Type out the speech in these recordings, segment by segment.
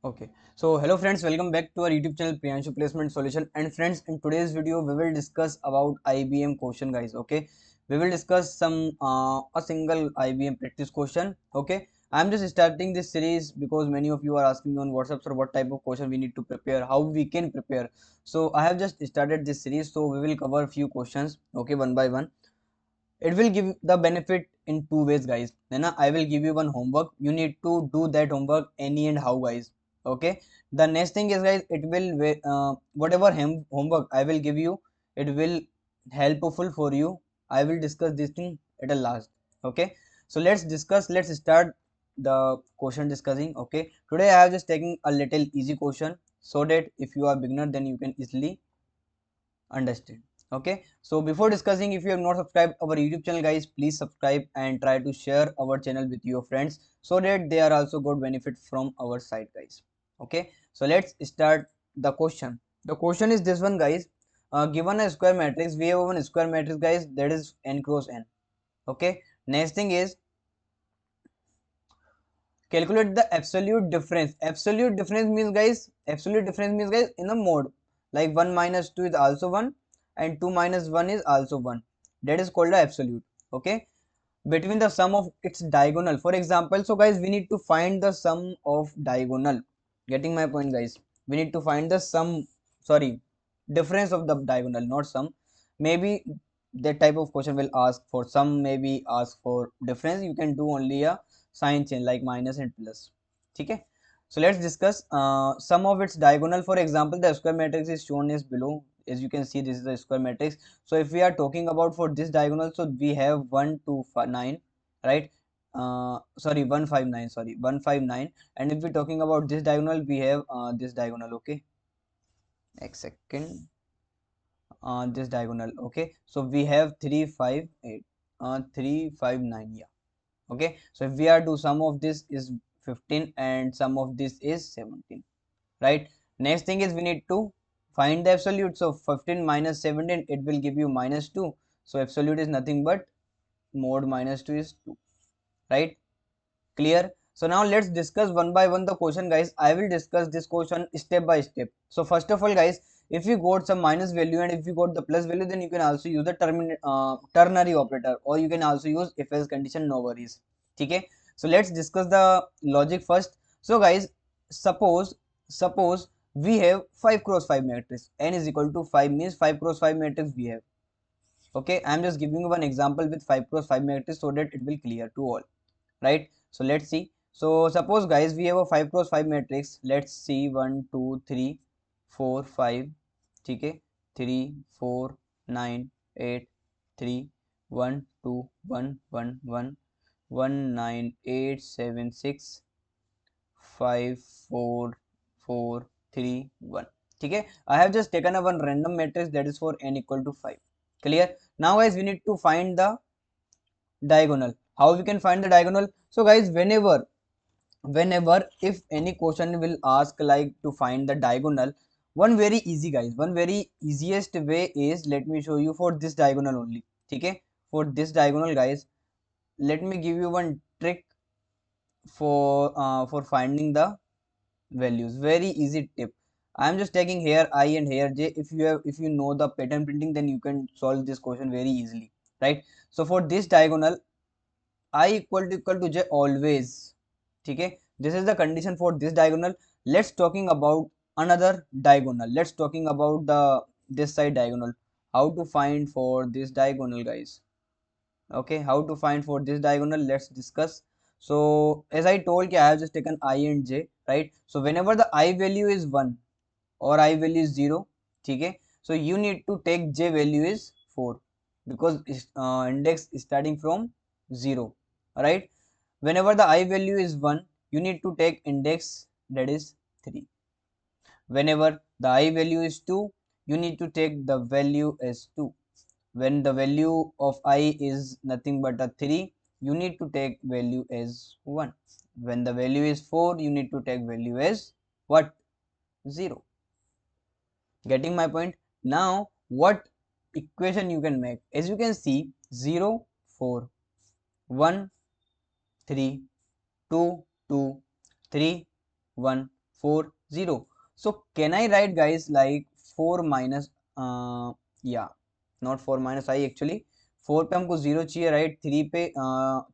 Okay, so hello friends, welcome back to our YouTube channel Priyanshu Placement Solution. And friends, in today's video we will discuss about IBM question, guys. Okay, we will discuss some a single IBM practice question. Okay, I'm just starting this series because many of you are asking me on WhatsApp, sir, what type of question we need to prepare, how we can prepare. So I have just started this series, so we will cover a few questions. Okay, one by one. It will give the benefit in two ways, guys. Then I will give you one homework. You need to do that homework any and how, guys. Okay. The next thing is, guys, it will whatever homework I will give you, it will helpful for you. I will discuss this thing at the last. Okay. So let's discuss. Let's start the question discussing. Okay. Today I have just taken a little easy question so that if you are beginner, then you can easily understand. Okay, so before discussing, if you have not subscribed our YouTube channel, guys, please subscribe and try to share our channel with your friends so that they are also got benefit from our side, guys. Okay, so let's start the question. The question is this one, guys. Given a square matrix, we have one square matrix, guys, that is n cross n. Okay, next thing is calculate the absolute difference. Absolute difference means, guys, in the mode, like 1 minus 2 is also 1 and 2 minus 1 is also 1. That is called the absolute. Okay, between the sum of its diagonal, for example. So guys, we need to find the sum of diagonal. Getting my point, guys? We need to find the sum, sorry, difference of the diagonal, not sum. Maybe that type of question will ask for sum, maybe ask for difference. You can do only a sign change like minus and plus. Okay, so let's discuss sum of its diagonal. For example, the square matrix is shown as below. As you can see, this is the square matrix. So if we are talking about for this diagonal, so we have 1 2 9, right? Sorry, 159, sorry, 159. And if we're talking about this diagonal, we have this diagonal. Okay, next second, this diagonal. Okay, so we have 358, 359, yeah. Okay, so if we are to sum of this is 15 and sum of this is 17, right? Next thing is we need to find the absolute. So 15 minus 17, it will give you minus 2. So absolute is nothing but mod minus 2 is 2, right? Clear? So now let's discuss one by one the question, guys. I will discuss this question step by step. So first of all, guys, if you got some minus value and if you got the plus value, then you can also use the ternary operator, or you can also use if else condition, no worries. Okay, so let's discuss the logic first. So guys, suppose we have 5 cross 5 matrix. N is equal to 5 means 5 cross 5 matrix we have. Okay, I am just giving you one example with 5 cross 5 matrix so that it will clear to all, right? So let's see. So suppose, guys, we have a 5 cross 5 matrix. Let's see, 1 2 3 4 5. Okay, 3 4 9 8 3 1 2 1 1 1 1 9 8 7 6 5 4 4 3 1. Okay, I have just taken a one random matrix that is for n equal to 5. Clear? Now guys, we need to find the diagonal. How we can find the diagonal? So guys, whenever if any question will ask like to find the diagonal, one very easy, guys, one very easiest way is, let me show you for this diagonal only. Okay, for this diagonal, guys, let me give you one trick for finding the values. Very easy tip. I am just taking here I and here j. If you know the pattern printing, then you can solve this question very easily, right? So for this diagonal, I equal to j always. Okay, this is the condition for this diagonal. Let's talking about another diagonal. Let's talking about the this side diagonal. How to find for this diagonal, guys? Okay, how to find for this diagonal, let's discuss. So as I told you, I have just taken I and j, right? So whenever the I value is 1 or I value is 0, okay, so you need to take j value is 4 because index is starting from 0, right? Whenever the I value is 1, you need to take index that is 3. Whenever the I value is 2, you need to take the value as 2. When the value of I is nothing but a 3, you need to take value as 1. When the value is 4, you need to take value as what? 0. Getting my point? Now, what equation you can make? As you can see, 0, 4, 1, 3, 2, 2, 3, 1, 4 0. So can I write guys like 4 minus yeah, not 4 minus I actually 4 पे हमको 0 चाहिए right, 3 पे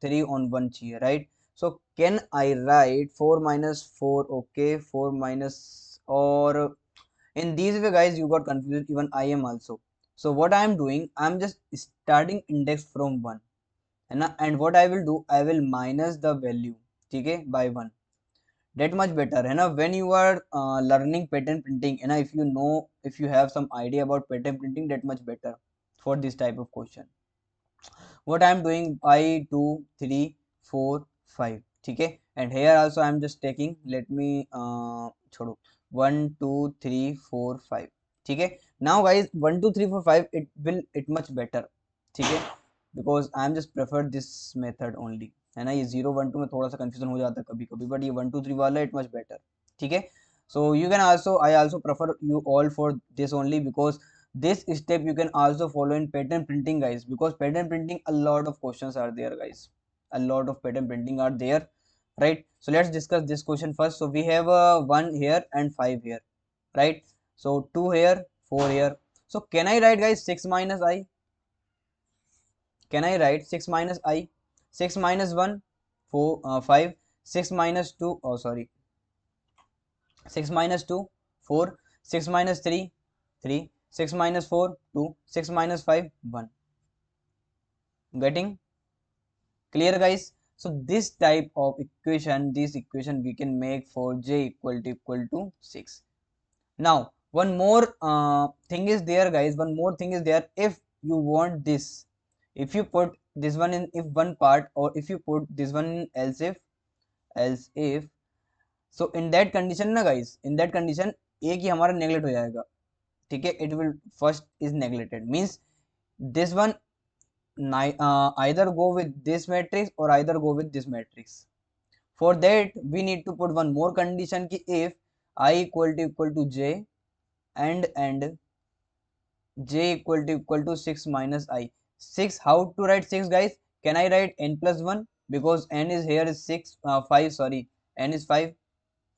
3 on 1 चाहिए right. So can I write 4 minus 4, okay, 4 minus, or in these way guys you got confused, even I am also. So what I am doing, I am just starting index from 1 है ना, and what I will do, I will minus the value, ठीक है, by 1. That much better है ना, when you are learning pattern printing है ना, if you know, if you have some idea about pattern printing, that much better for this type of question. What I am doing, I 2 3 4 5, ठीक है, and here also I am just taking, let me छोड़ो, 1 2 3 4 5, ठीक है. Now guys 1 2 3 4 5 it will it much better, ठीक है, because I am just prefer this method only है ना. ये 0 1 2 में थोड़ा सा कंफ्यूजन हो जाता है कभी कभी, बट ये 1 2 3 वाला इट मच बेटर, ठीक है. So you can also, I also prefer you all for this only, because this step you can also follow in pattern printing guys, because pattern printing a lot of questions are there guys, a lot of pattern printing are there, right. So let's discuss this question first. So we have 1 here and 5 here, right. So 2 here, 4 here. So can I write guys 6 minus I? Can I write 6 minus I? 6 minus 1 4 5, 6 minus 2, oh sorry, 6 minus 2 4, 6 minus 3 3, 6 minus 4 2, 6 minus 5 1. Getting clear guys? So this type of equation, this equation we can make for j equal to 6. Now one more thing is there guys, one more thing is there. If you want this, if you put this one in if one part, or if you put this one in else if, so in that condition ना guys, in that condition एक ही हमारा neglect हो जाएगा, ठीक है. It will first is neglected, means this one either go with this matrix or either go with this matrix. For that we need to put one more condition ki if I equal to j and j equal to 6 minus I. 6, how to write 6 guys? Can I write n plus 1, because n is here is 6 5, sorry, n is 5,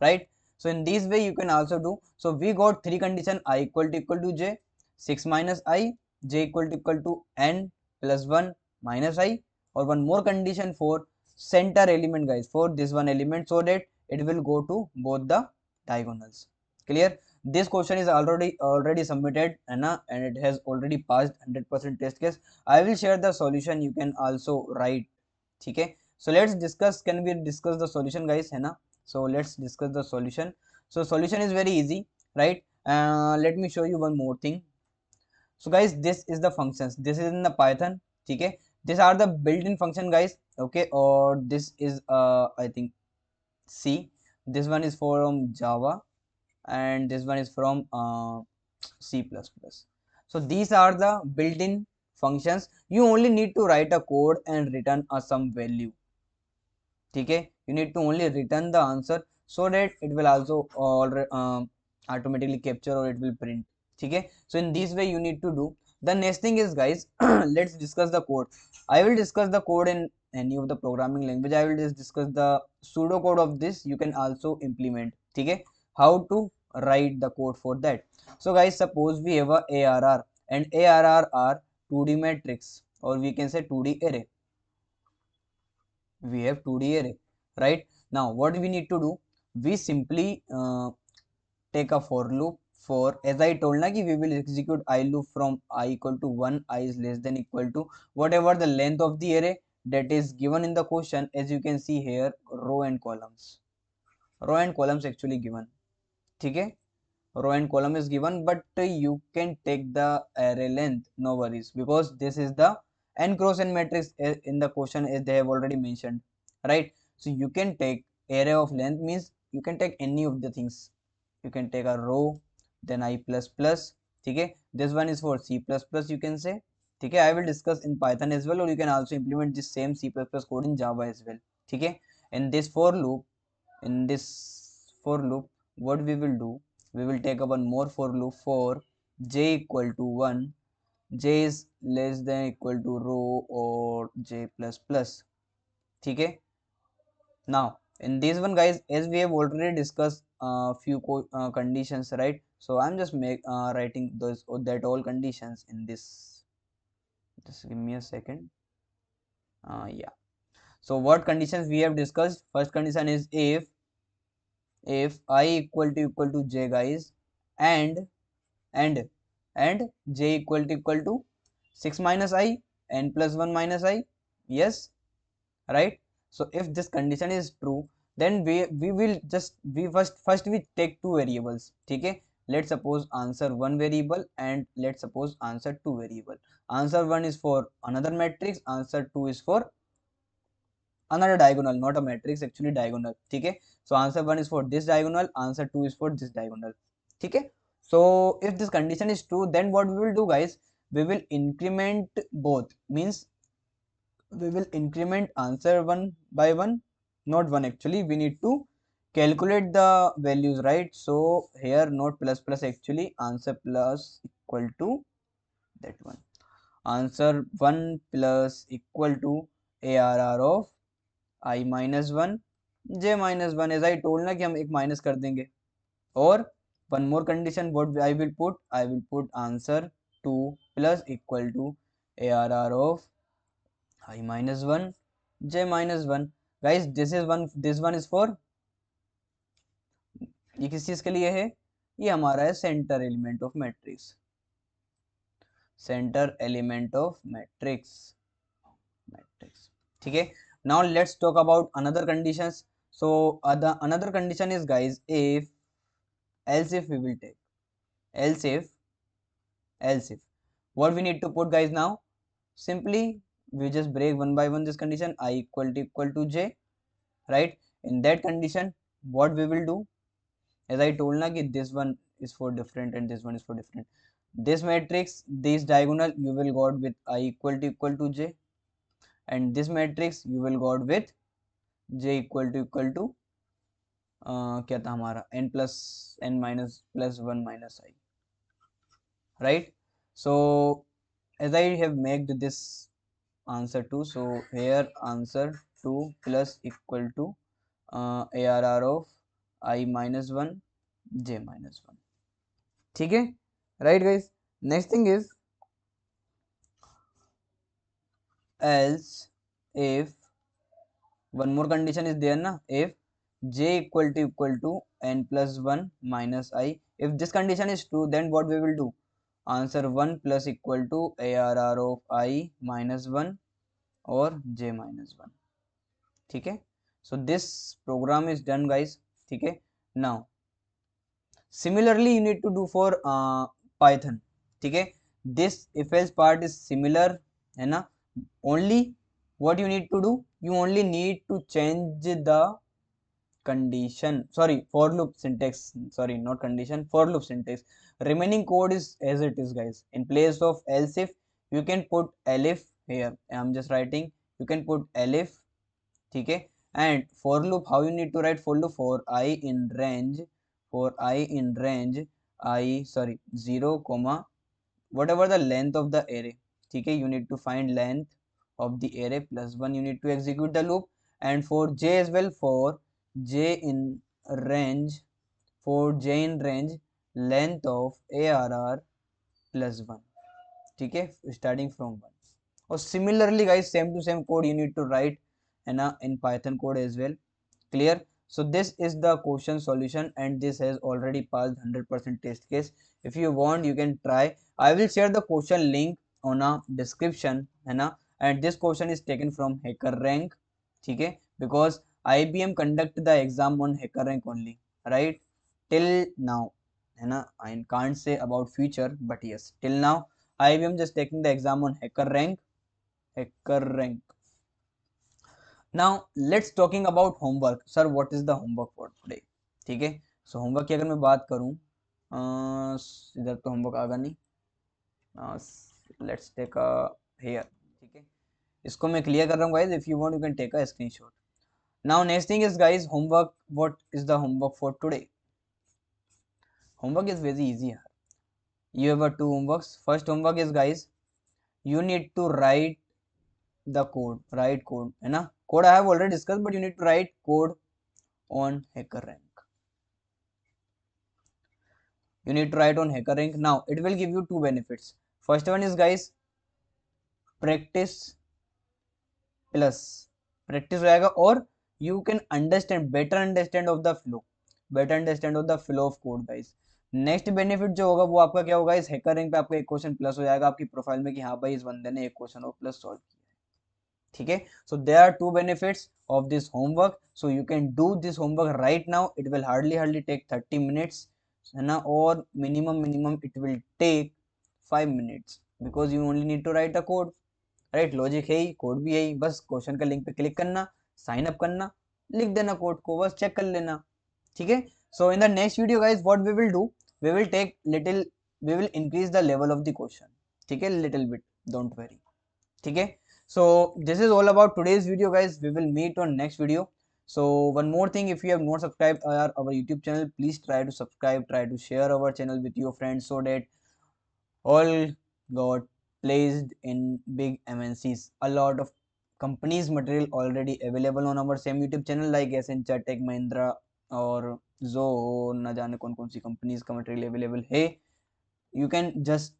right. So in this way you can also do. So we got three condition: I equal to j, 6 minus I, j equal to n plus 1 minus I, or one more condition for center element guys, for this one element, so that it will go to both the diagonals. Clear? This question is already submitted and it has already passed 100% test case. I will share the solution, you can also write, okay. So let's discuss, can we discuss the solution guys, है ना. So let's discuss the solution. So solution is very easy, right. Let me show you one more thing. So guys this is the functions, this is in the Python, okay. These are the built-in function guys, okay. Or this is I think C, this one is from Java, and this one is from C++. So these are the built-in functions. You only need to write a code and return a some value, okay. You need to only return the answer, so that it will also automatically capture, or it will print, okay. So in this way you need to do. The next thing is guys let's discuss the code. I will discuss the code in any of the programming language. I will just discuss the pseudo code of this, you can also implement, okay. How to write the code for that. So guys suppose we have a ARR, and ARR are 2D matrix, or we can say 2D array. We have 2D array, right. Now what we need to do, we simply take a for loop for, as I told na, ki we will execute I loop from I equal to 1, I is less than equal to whatever the length of the array that is given in the question. As you can see here, row and columns actually given, okay. Row and column is given, but you can take the array length, no worries, because this is the n cross n matrix in the question, as they have already mentioned, right. So you can take array of length, means you can take any of the things. You can take a row, then I plus plus, okay. This one is for C plus plus, you can say, okay. I will discuss in Python as well, or you can also implement this same C plus plus code in Java as well, okay. In this for loop, in this for loop, what we will do, we will take up one more for loop for j equal to 1, j is less than equal to row or j plus plus, okay. Now In this one, guys, as we have already discussed few conditions, right? So I'm just writing those that all conditions in this. Just give me a second. Yeah. So what conditions we have discussed? First condition is if I equal to j, guys, and and and j equal to 6 minus I, n plus 1 minus I. Yes, right? So if this condition is true, then we will just we first we take two variables. Okay, let's suppose answer one variable and let's suppose answer two variable. Answer one is for another matrix, answer two is for another diagonal, not a matrix, actually diagonal. Okay, so answer one is for this diagonal, answer two is for this diagonal. Okay, so if this condition is true, then what we will do, guys, we will increment both. Means we will increment answer one by one, not one, actually we need to calculate the values, right? So here not plus plus, actually answer plus equal to that one. Answer 1 plus equal to ARR of I minus 1 j minus 1, as I told ना कि हम एक minus कर देंगे. और one more condition, what I will put answer 2 plus equal to ARR of I minus 1 j minus 1. guys, this one is for, ये किस चीज के लिए है? ये हमारा है centre element of matrix. Centre element of matrix. ठीक है. Now let's talk about another conditions. So another condition is, guys, if else if we will take else if what we need to put, guys, now simply we just break one by one this condition. I equal to j, right? In that condition, what we will do, as I told na कि this one is for different and this one is for different. This matrix, this diagonal, you will got with I equal to j, and this matrix you will got with j equal to क्या था हमारा n plus n minus plus 1 minus I, right? So as I have made this answer 2, so here answer 2 plus equal to ARR of I minus 1 j minus 1. ठीक है, right, guys? Next thing is else if one more condition is there na, if j equal to n plus 1 minus I. If this condition is true, then what we will do, answer 1 plus equal to ARR of I minus 1 or j minus 1. ठीक है. So this program is done, guys. ठीक है. Now similarly you need to do for Python. ठीक है. This if else part is similar है ना. Only what you need to do, you only need to change the condition, sorry, for loop syntax, sorry, not condition, for loop syntax. Remaining code is as it is, guys. In place of else if, you can put elif. Here I'm just writing, you can put elif. ठीक है. And for loop, how you need to write for loop? For I in range, I, sorry, 0 comma whatever the length of the array. ठीक है, you need to find length of the array plus 1, you need to execute the loop. And for j as well, for j in range, length of ARR plus 1. ठीक है, starting from 1. और similarly, guys, same to same code you need to write in Python code as well. Clear? So this is the question solution, and this has already passed 100% test case. If you want, you can try. I will share the question link on a description, है ना. And this question is taken from HackerRank. ठीक है, because IBM conduct the exam on HackerRank only, right? Till now, है ना. I can't say about future, but yes, till now IBM just taking the exam on HackerRank. Now let's talking about homework. Sir, what is the homework for today? ठीक है. So homework की अगर मैं बात करूं, इधर तो homework आगा नहीं. Let's take a here. ठीक है, इसको मैं क्लियर कर रहा हूँ, guys. If you want, you can take a screenshot. Now next thing is, guys, homework. What is the homework for today? Homework is very easy here. You have two homeworks. First homework is, guys, you need to write code, है ना. Code I have already discussed, but you need to write code. on HackerRank. You need to write on HackerRank. Now it will give you two benefits. First one is guys practice plus practice हो जाएगा और you can understand better understand of the flow of code guys. Next benefit जो होगा वो आपका क्या होगा, इस हैकर रैंक पे आपका एक क्वेश्चन प्लस हो जाएगा आपकी प्रोफाइल में कि हाँ भाई इस बंदे ने एक क्वेश्चन और प्लस सॉल्व किया है. ठीक है, so there are two benefits of this homework. So you can do this homework right now. It will hardly take 30 minutes है ना, और minimum it will take 5 minutes because you only need to write a code. Right, logic है ही, code भी है ही, बस question का link पे क्लिक करना, साइन अप करना, लिख देना कोड को, बस चेक कर लेना. ठीक है, so in the next video guys what we will do, we will take little, we will increase the level of the question. ठीक है, लिटिल बिट, डोंट वरी. ठीक है, so this is all about today's video guys. We will meet on next video. So one more thing, if you have not subscribed our YouTube channel, please try to subscribe, try to share our channel with your friends so that all got placed in big MNCs. A lot of companies material already available on our same YouTube channel like Accenture, Tech Mahindra और Zoho, न जाने कौन कौन सी companies का material available है. You can just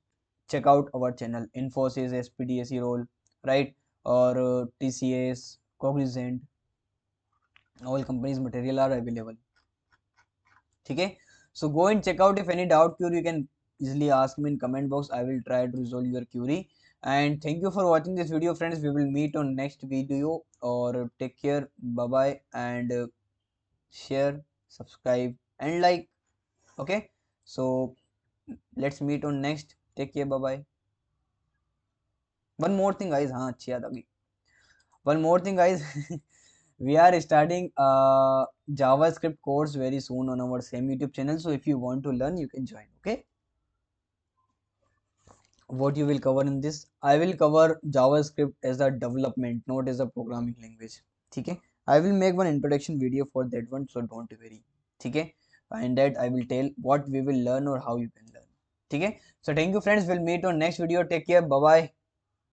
check out our channel. Infosys, SPDSE role, right, or TCS, Cognizant, all companies material are available. ठीक है, so go and check out. If any doubt query you can easily ask me in comment box. I will try to resolve your query. And thank you for watching this video friends. We will meet on next video, or take care, bye bye, and share, subscribe and like. Okay, so let's meet on next. Take care, bye bye. One more thing guys, हाँ अच्छी याद आ गई. One more thing guys, we are starting a JavaScript course very soon on our same YouTube channel. So if you want to learn, you can join. Okay, what you will cover in this, I will cover JavaScript as a development, not as a programming language. ठीक है, I will make one introduction video for that one, so don't worry. ठीक है, and that I will tell what we will learn or how you can learn. ठीक है, so thank you friends, we'll meet on next video. Take care, bye bye.